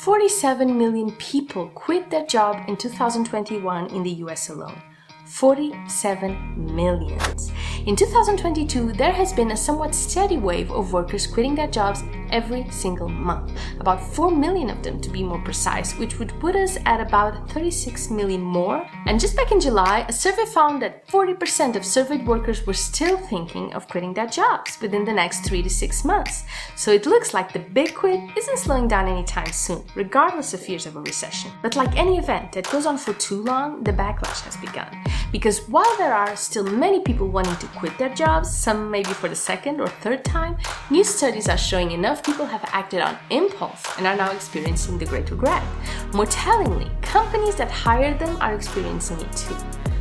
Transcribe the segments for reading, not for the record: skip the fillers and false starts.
47 million people quit their job in 2021 in the US alone. 47 million. In 2022, there has been a somewhat steady wave of workers quitting their jobs every single month. About 4 million of them to be more precise, which would put us at about 36 million more. And just back in July, a survey found that 40% of surveyed workers were still thinking of quitting their jobs within the next 3 to 6 months. So it looks like the big quit isn't slowing down anytime soon, regardless of fears of a recession. But like any event that goes on for too long, the backlash has begun. Because while there are still many people wanting to quit their jobs, some maybe for the second or third time, new studies are showing enough people have acted on impulse and are now experiencing the great regret. More tellingly, companies that hired them are experiencing it too.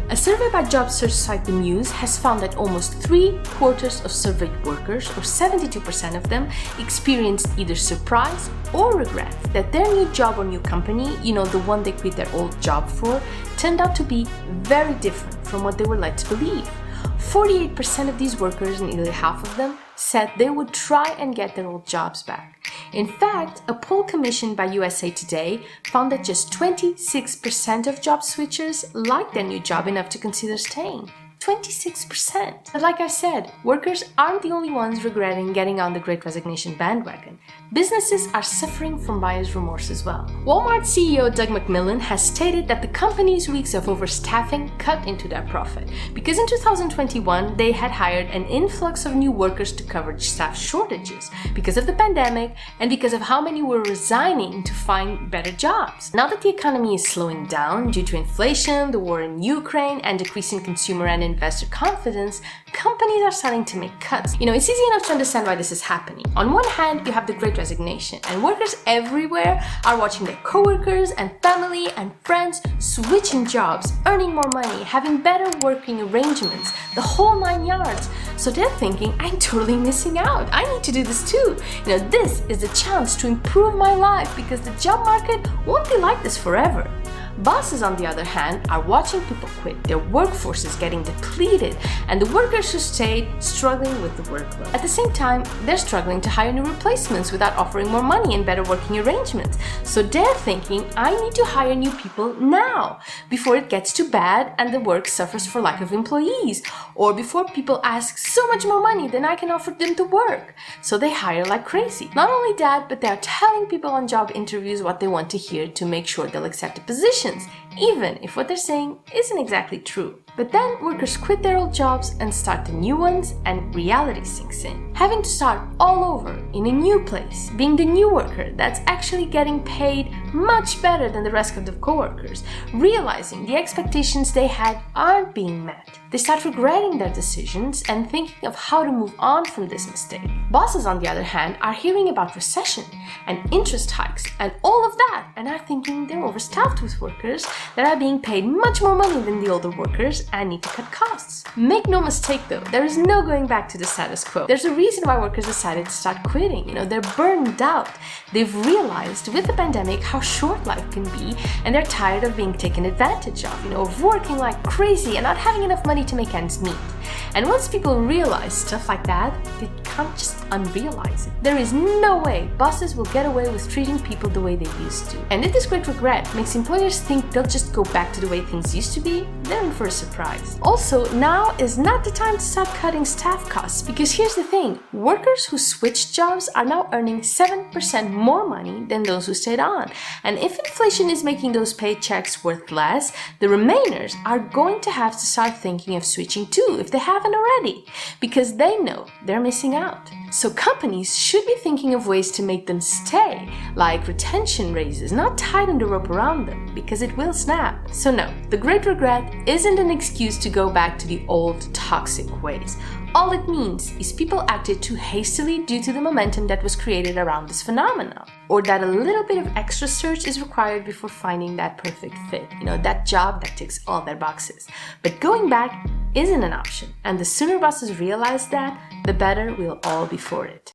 A survey by job search site The Muse has found that almost 3/4 of surveyed workers, or 72% of them, experienced either surprise or regret that their new job or new company, the one they quit their old job for, turned out to be very different from what they were led to believe. 48% of these workers, and nearly half of them, said they would try and get their old jobs back. In fact, a poll commissioned by USA Today found that just 26% of job switchers liked their new job enough to consider staying. 26%. But like I said, workers aren't the only ones regretting getting on the Great Resignation bandwagon. Businesses are suffering from buyer's remorse as well. Walmart CEO Doug McMillon has stated that the company's weeks of overstaffing cut into their profit, because in 2021 they had hired an influx of new workers to cover staff shortages because of the pandemic and because of how many were resigning to find better jobs. Now that the economy is slowing down due to inflation, the war in Ukraine, and decreasing consumer and investor confidence, companies are starting to make cuts. It's easy enough to understand why this is happening. On one hand, you have the Great Resignation, and workers everywhere are watching their coworkers and family and friends switching jobs, earning more money, having better working arrangements, the whole 9 yards. So they're thinking, I'm totally missing out. I need to do this too. This is the chance to improve my life because the job market won't be like this forever. Bosses, on the other hand, are watching people quit, their workforce is getting depleted, and the workers who stayed struggling with the workload. At the same time, they're struggling to hire new replacements without offering more money and better working arrangements. So they're thinking, I need to hire new people now, before it gets too bad and the work suffers for lack of employees, or before people ask so much more money than I can offer them to work. So they hire like crazy. Not only that, but they're telling people on job interviews what they want to hear to make sure they'll accept a position, even if what they're saying isn't exactly true. But then workers quit their old jobs and start the new ones, and reality sinks in. Having to start all over in a new place, being the new worker that's actually getting paid much better than the rest of the coworkers, realizing the expectations they had aren't being met. They start regretting their decisions and thinking of how to move on from this mistake. Bosses, on the other hand, are hearing about recession and interest hikes and all of that, and are thinking they're overstaffed with workers that are being paid much more money than the older workers and need to cut costs. Make no mistake though, there is no going back to the status quo. There's a reason why workers decided to start quitting. They're burned out. They've realized with the pandemic how short life can be, and they're tired of being taken advantage of working like crazy and not having enough money to make ends meet. And once people realize stuff like that, they can't just unrealize it. There is no way bosses will get away with treating people the way they used to. And if this great regret makes employers think they'll just go back to the way things used to be, they're in for a surprise. Also, now is not the time to start cutting staff costs, because here's the thing, workers who switched jobs are now earning 7% more money than those who stayed on. And if inflation is making those paychecks worth less, the remainers are going to have to start thinking of switching too, if they haven't already, because they know they're missing out. So companies should be thinking of ways to make them stay, like retention raises, not tighten the rope around them, because it will snap. So no, the great regret isn't an excuse to go back to the old toxic ways. All it means is people acted too hastily due to the momentum that was created around this phenomenon, or that a little bit of extra search is required before finding that perfect fit, that job that ticks all their boxes. But going back isn't an option, and the sooner bosses realize that, the better we'll all be for it.